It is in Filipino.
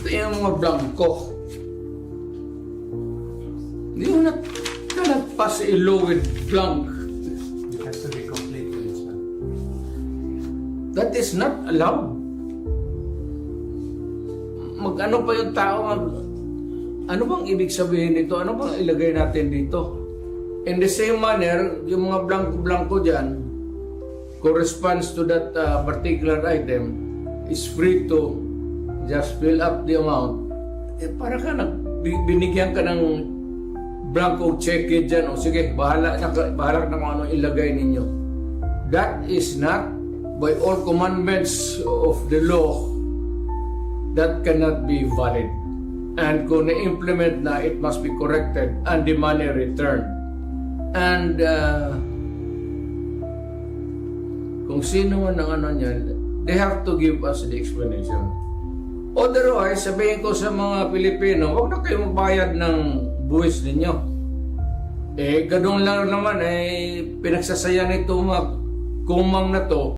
Ito yung mga blanco. You cannot pass a law with blank. It has to be complete with this one. That is not allowed. Mag-ano pa yung tao, ano bang ibig sabihin nito? Ano bang ilagay natin dito? In the same manner, yung mga blanco-blanco dyan, corresponds to that particular item, is free to just fill up the amount. Para ka binigyan ka ng blanco check dyan, o sige, bahala ka na kung ano ilagay ninyo. That is not, by all commandments of the law, that cannot be valid. And kung na-implement na, it must be corrected and the money returned. And kung sino man ang ano niyan, they have to give us the explanation. Otherwise, sabihin ko sa mga Pilipino, huwag na kayo magbayad ng buwis ninyo. Ganun lang naman, pinagsasaya nito mga kumang na to.